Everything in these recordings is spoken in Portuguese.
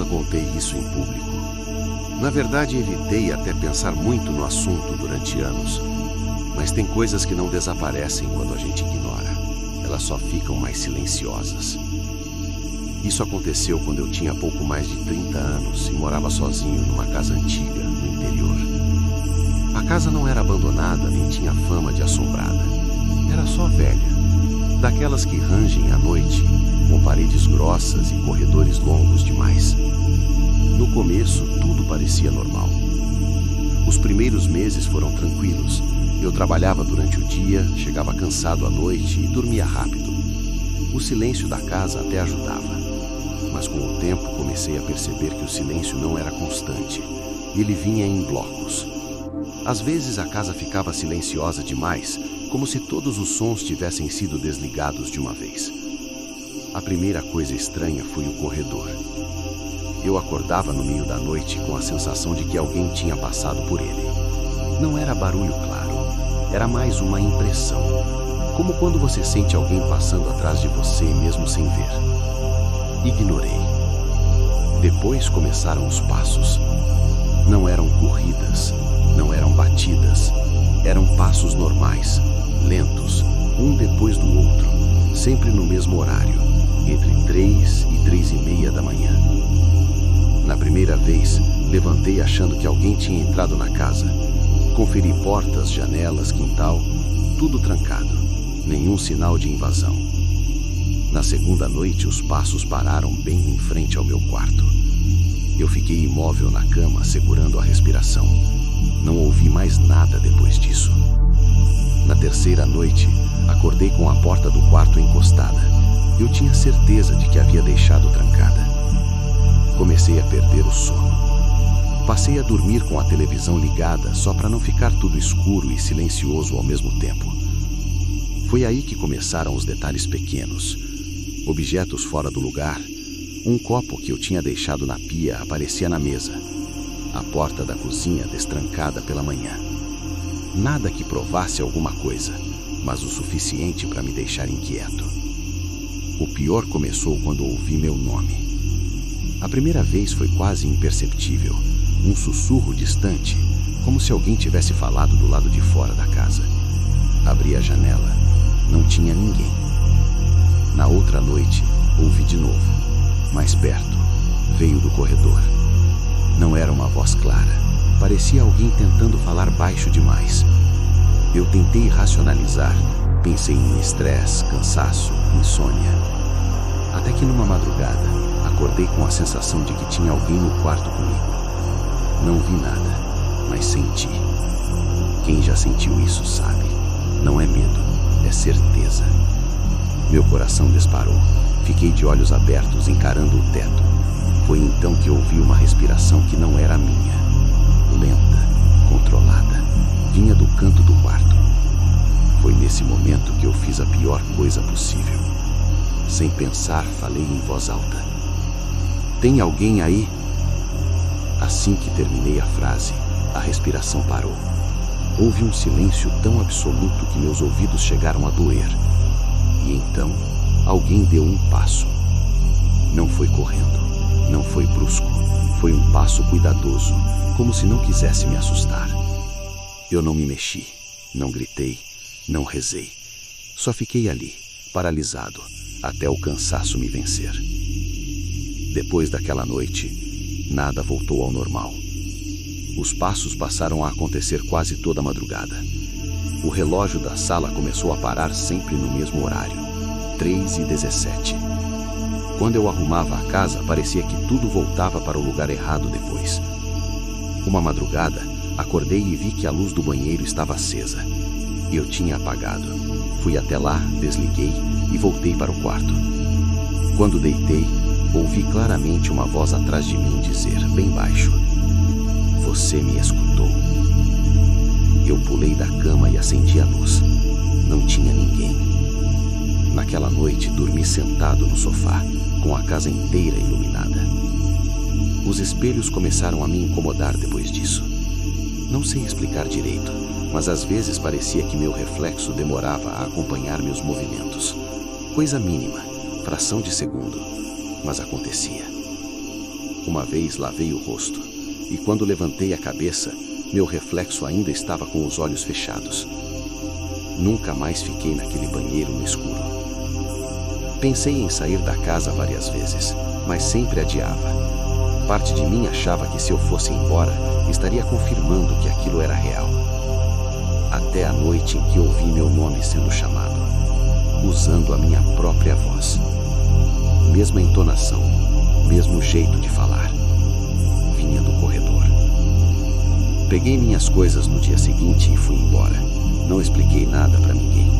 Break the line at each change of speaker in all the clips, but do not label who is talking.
contei isso em público. Na verdade, evitei até pensar muito no assunto durante anos. Mas tem coisas que não desaparecem quando a gente ignora. Elas só ficam mais silenciosas. Isso aconteceu quando eu tinha pouco mais de 30 anos e morava sozinho numa casa antiga, no interior. A casa não era abandonada nem tinha fama de assombrada. Era só velha, daquelas que rangem à noite, com paredes grossas e corredores longos demais. No começo, tudo parecia normal. Os primeiros meses foram tranquilos. Eu trabalhava durante o dia, chegava cansado à noite e dormia rápido. O silêncio da casa até ajudava. Mas com o tempo comecei a perceber que o silêncio não era constante. Ele vinha em blocos. Às vezes a casa ficava silenciosa demais, como se todos os sons tivessem sido desligados de uma vez. A primeira coisa estranha foi o corredor. Eu acordava no meio da noite com a sensação de que alguém tinha passado por ele. Não era barulho claro, era mais uma impressão. Como quando você sente alguém passando atrás de você mesmo sem ver. Ignorei. Depois começaram os passos. Não eram corridas, não eram batidas. Eram passos normais, lentos, um depois do outro, sempre no mesmo horário, entre 3 e 3:30 da manhã. Na primeira vez, levantei achando que alguém tinha entrado na casa. Conferi portas, janelas, quintal, tudo trancado. Nenhum sinal de invasão. Na segunda noite, os passos pararam bem em frente ao meu quarto. Eu fiquei imóvel na cama, segurando a respiração. Não ouvi mais nada depois disso. Na terceira noite, acordei com a porta do quarto encostada. Eu tinha certeza de que havia deixado trancada. Comecei a perder o sono. Passei a dormir com a televisão ligada só para não ficar tudo escuro e silencioso ao mesmo tempo. Foi aí que começaram os detalhes pequenos. Objetos fora do lugar. Um copo que eu tinha deixado na pia aparecia na mesa. A porta da cozinha destrancada pela manhã. Nada que provasse alguma coisa, mas o suficiente para me deixar inquieto. O pior começou quando ouvi meu nome. A primeira vez foi quase imperceptível. Um sussurro distante, como se alguém tivesse falado do lado de fora da casa. Abri a janela. Não tinha ninguém. Na outra noite, ouvi de novo. Mais perto. Veio do corredor. Não era uma voz clara. Parecia alguém tentando falar baixo demais. Eu tentei racionalizar. Pensei em estresse, cansaço, insônia. Até que numa madrugada, acordei com a sensação de que tinha alguém no quarto comigo. Não vi nada, mas senti. Quem já sentiu isso sabe. Não é medo, é certeza. Meu coração disparou. Fiquei de olhos abertos, encarando o teto. Foi então que ouvi uma respiração que não era minha. Lenta, controlada. Vinha do canto do quarto. Foi nesse momento que eu fiz a pior coisa possível. Sem pensar, falei em voz alta. Tem alguém aí? Assim que terminei a frase, a respiração parou. Houve um silêncio tão absoluto que meus ouvidos chegaram a doer. E então, alguém deu um passo. Não foi correndo, não foi brusco. Foi um passo cuidadoso, como se não quisesse me assustar. Eu não me mexi, não gritei, não rezei. Só fiquei ali, paralisado, até o cansaço me vencer. Depois daquela noite, nada voltou ao normal. Os passos passaram a acontecer quase toda a madrugada. O relógio da sala começou a parar sempre no mesmo horário, 3:17. Quando eu arrumava a casa, parecia que tudo voltava para o lugar errado depois. Uma madrugada, acordei e vi que a luz do banheiro estava acesa. Eu tinha apagado. Fui até lá, desliguei e voltei para o quarto. Quando deitei, ouvi claramente uma voz atrás de mim dizer, bem baixo: "Você me escutou." Eu pulei da cama e acendi a luz. Não tinha ninguém. Naquela noite, dormi sentado no sofá, com a casa inteira iluminada. Os espelhos começaram a me incomodar depois disso. Não sei explicar direito, mas às vezes parecia que meu reflexo demorava a acompanhar meus movimentos. Coisa mínima, fração de segundo, mas acontecia. Uma vez lavei o rosto, e quando levantei a cabeça, meu reflexo ainda estava com os olhos fechados. Nunca mais fiquei naquele banheiro no escuro. Pensei em sair da casa várias vezes, mas sempre adiava. Parte de mim achava que se eu fosse embora, estaria confirmando que aquilo era real. Até a noite em que ouvi meu nome sendo chamado, usando a minha própria voz. Mesma entonação, mesmo jeito de falar. Vinha do corredor. Peguei minhas coisas no dia seguinte e fui embora. Não expliquei nada para ninguém.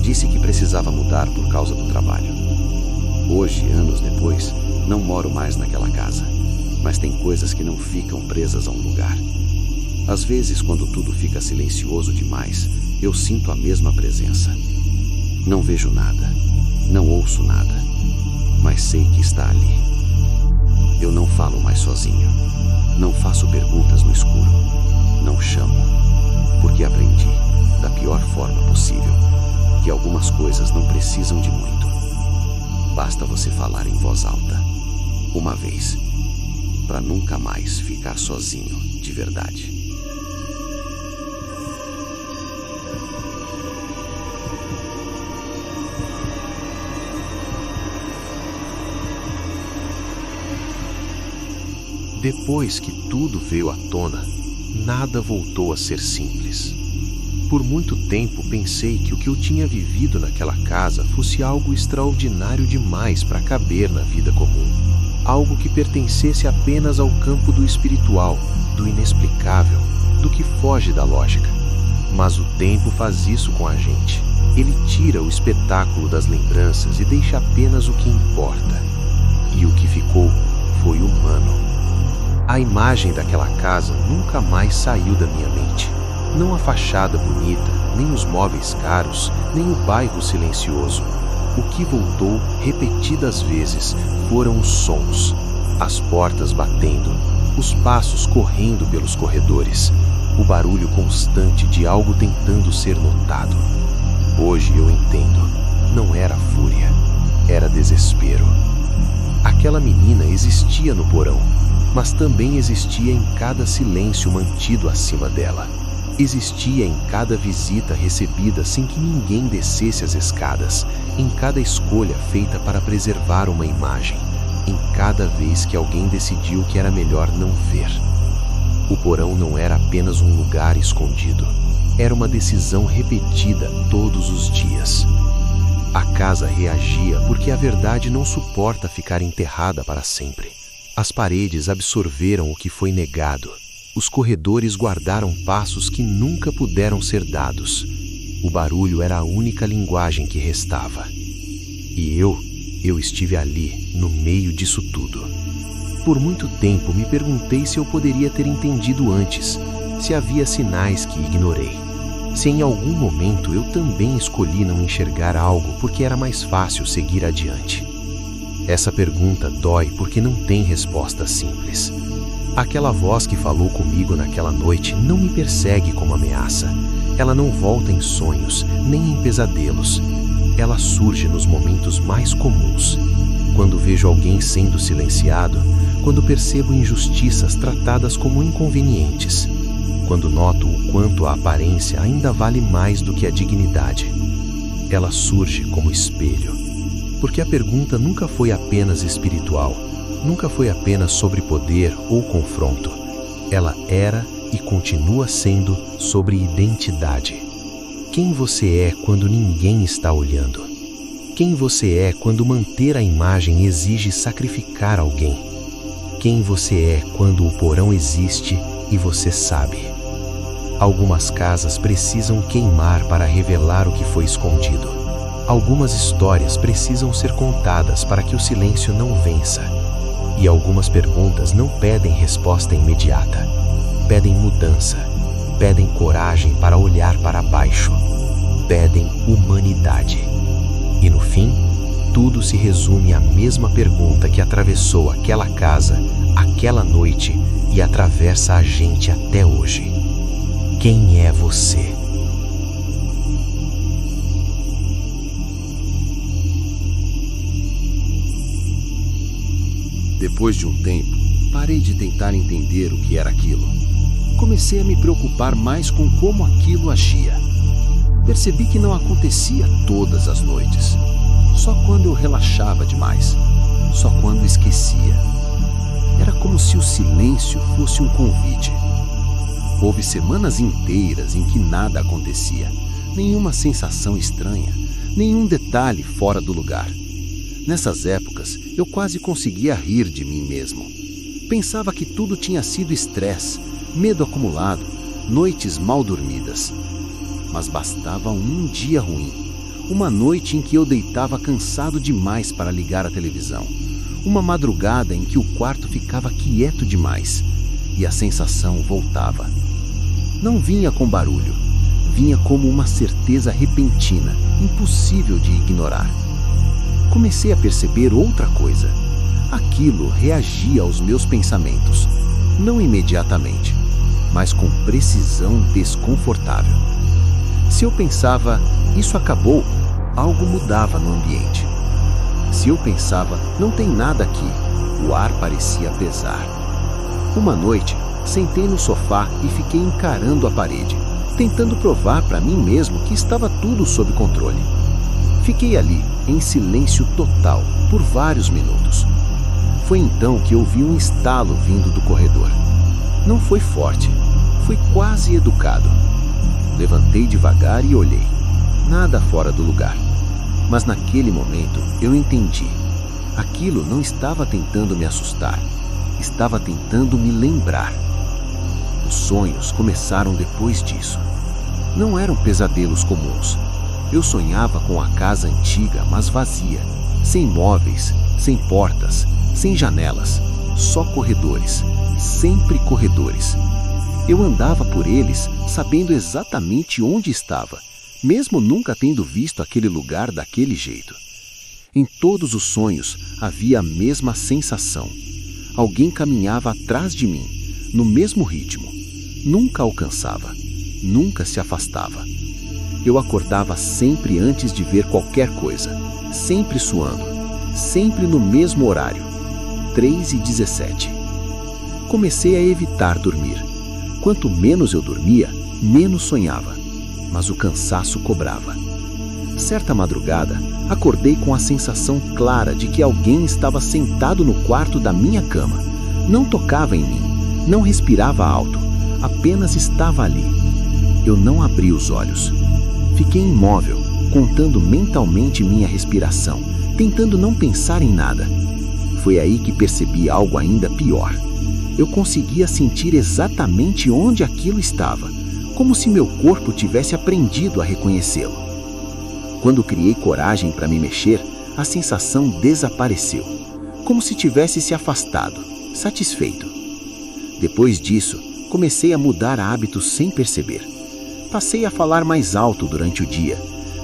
Disse que precisava mudar por causa do trabalho. Hoje, anos depois, não moro mais naquela casa. Mas tem coisas que não ficam presas a um lugar. Às vezes, quando tudo fica silencioso demais, eu sinto a mesma presença. Não vejo nada, não ouço nada, mas sei que está ali. Eu não falo mais sozinho. Não faço perguntas no escuro. Não chamo, porque aprendi, da pior forma possível, que algumas coisas não precisam de muito. Basta você falar em voz alta, uma vez, para nunca mais ficar sozinho de verdade.
Depois que tudo veio à tona, nada voltou a ser simples. Por muito tempo pensei que o que eu tinha vivido naquela casa fosse algo extraordinário demais para caber na vida comum. Algo que pertencesse apenas ao campo do espiritual, do inexplicável, do que foge da lógica. Mas o tempo faz isso com a gente. Ele tira o espetáculo das lembranças e deixa apenas o que importa. E o que ficou foi humano. A imagem daquela casa nunca mais saiu da minha mente. Não a fachada bonita, nem os móveis caros, nem o bairro silencioso. O que voltou repetidas vezes foram os sons, as portas batendo, os passos correndo pelos corredores, o barulho constante de algo tentando ser notado. Hoje eu entendo, não era fúria, era desespero. Aquela menina existia no porão, mas também existia em cada silêncio mantido acima dela. Existia em cada visita recebida sem que ninguém descesse as escadas, em cada escolha feita para preservar uma imagem, em cada vez que alguém decidiu que era melhor não ver. O porão não era apenas um lugar escondido, era uma decisão repetida todos os dias. A casa reagia porque a verdade não suporta ficar enterrada para sempre. As paredes absorveram o que foi negado. Os corredores guardaram passos que nunca puderam ser dados. O barulho era a única linguagem que restava. E eu estive ali, no meio disso tudo. Por muito tempo me perguntei se eu poderia ter entendido antes, se havia sinais que ignorei. Se em algum momento eu também escolhi não enxergar algo porque era mais fácil seguir adiante. Essa pergunta dói porque não tem resposta simples. Aquela voz que falou comigo naquela noite não me persegue como ameaça. Ela não volta em sonhos, nem em pesadelos. Ela surge nos momentos mais comuns. Quando vejo alguém sendo silenciado, quando percebo injustiças tratadas como inconvenientes, quando noto o quanto a aparência ainda vale mais do que a dignidade. Ela surge como espelho. Porque a pergunta nunca foi apenas espiritual, nunca foi apenas sobre poder ou confronto. Ela era e continua sendo sobre identidade. Quem você é quando ninguém está olhando? Quem você é quando manter a imagem exige sacrificar alguém? Quem você é quando o porão existe e você sabe? Algumas casas precisam queimar para revelar o que foi escondido. Algumas histórias precisam ser contadas para que o silêncio não vença. E algumas perguntas não pedem resposta imediata. Pedem mudança. Pedem coragem para olhar para baixo. Pedem humanidade. E no fim, tudo se resume à mesma pergunta que atravessou aquela casa, aquela noite e atravessa a gente até hoje. Quem é você?
Depois de um tempo,
Parei de tentar entender o que era aquilo. Comecei a me preocupar mais com como aquilo agia. Percebi que não acontecia todas as noites. Só quando eu relaxava demais. Só quando esquecia. Era como se o silêncio fosse um convite. Houve semanas inteiras em que nada acontecia. Nenhuma sensação estranha. Nenhum detalhe fora do lugar. Nessas épocas, eu quase conseguia rir de mim mesmo. Pensava que tudo tinha sido estresse, medo acumulado, noites mal dormidas. Mas bastava um dia ruim. Uma noite em que eu deitava cansado demais para ligar a televisão. Uma madrugada em que o quarto ficava quieto demais. E a sensação voltava. Não vinha com barulho. Vinha como uma certeza repentina, impossível de ignorar. Comecei a perceber outra coisa. Aquilo reagia aos meus pensamentos. Não imediatamente, mas com precisão desconfortável. Se eu pensava, isso acabou, algo mudava no ambiente. Se eu pensava, não tem nada aqui, o ar parecia pesar. Uma noite, sentei no sofá e fiquei encarando a parede, tentando provar para mim mesmo que estava tudo sob controle. Fiquei ali, em silêncio total, por vários minutos. Foi então que ouvi um estalo vindo do corredor. Não foi forte, foi quase educado. Levantei devagar e olhei. Nada fora do lugar. Mas naquele momento eu entendi. Aquilo não estava tentando me assustar. Estava tentando me lembrar. Os sonhos começaram depois disso. Não eram pesadelos comuns. Eu sonhava com a casa antiga, mas vazia. Sem móveis, sem portas, sem janelas. Só corredores. Sempre corredores. Eu andava por eles sabendo exatamente onde estava, mesmo nunca tendo visto aquele lugar daquele jeito. Em todos os sonhos havia a mesma sensação. Alguém caminhava atrás de mim, no mesmo ritmo. Nunca alcançava, nunca se afastava. Eu acordava sempre antes de ver qualquer coisa, sempre suando, sempre no mesmo horário, 3h17. Comecei a evitar dormir. Quanto menos eu dormia, menos sonhava, mas o cansaço cobrava. Certa madrugada, acordei com a sensação clara de que alguém estava sentado no quarto da minha cama. Não tocava em mim, não respirava alto, apenas estava ali. Eu não abri os olhos. Fiquei imóvel, contando mentalmente minha respiração, tentando não pensar em nada. Foi aí que percebi algo ainda pior. Eu conseguia sentir exatamente onde aquilo estava, como se meu corpo tivesse aprendido a reconhecê-lo. Quando criei coragem para me mexer, a sensação desapareceu, como se tivesse se afastado, satisfeito. Depois disso, comecei a mudar hábitos sem perceber. Passei a falar mais alto durante o dia.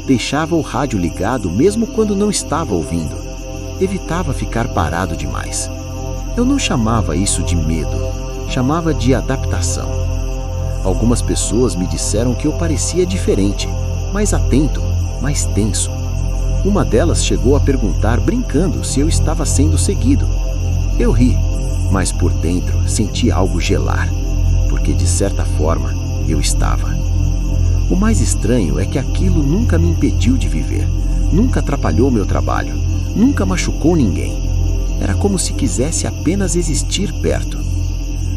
Deixava o rádio ligado mesmo quando não estava ouvindo. Evitava ficar parado demais. Eu não chamava isso de medo, chamava de adaptação. Algumas pessoas me disseram que eu parecia diferente, mais atento, mais tenso. Uma delas chegou a perguntar brincando se eu estava sendo seguido. Eu ri, mas por dentro senti algo gelar, porque de certa forma eu estava. O mais estranho é que aquilo nunca me impediu de viver, nunca atrapalhou meu trabalho, nunca machucou ninguém. Era como se quisesse apenas existir perto.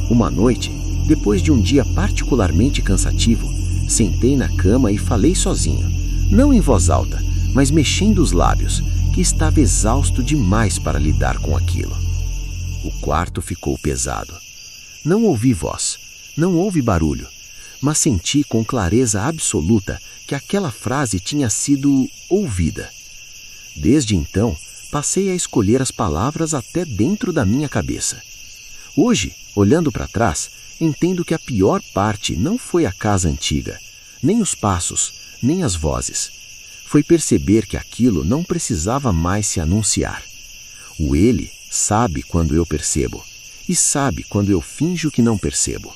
Uma noite, depois de um dia particularmente cansativo, sentei na cama e falei sozinho, não em voz alta, mas mexendo os lábios, que estava exausto demais para lidar com aquilo. O quarto ficou pesado. Não ouvi voz, não houve barulho, mas senti com clareza absoluta que aquela frase tinha sido ouvida. Desde então, passei a escolher as palavras até dentro da minha cabeça. Hoje, olhando para trás, entendo que a pior parte não foi a casa antiga, nem os passos, nem as vozes. Foi perceber que aquilo não precisava mais se anunciar. O ele sabe quando eu percebo, e sabe quando eu finjo que não percebo.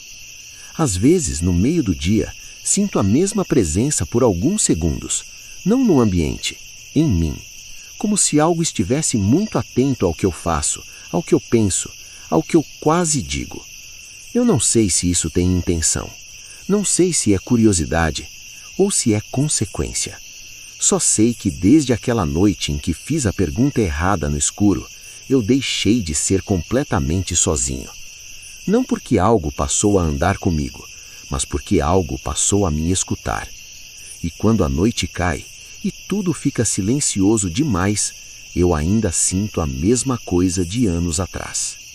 Às vezes, no meio do dia, sinto a mesma presença por alguns segundos, não no ambiente, em mim. Como se algo estivesse muito atento ao que eu faço, ao que eu penso, ao que eu quase digo. Eu não sei se isso tem intenção. Não sei se é curiosidade ou se é consequência. Só sei que desde aquela noite em que fiz a pergunta errada no escuro, eu deixei de ser completamente sozinho. Não porque algo passou a andar comigo, mas porque algo passou a me escutar. E quando a noite cai e tudo fica silencioso demais, eu ainda sinto a mesma coisa de anos atrás.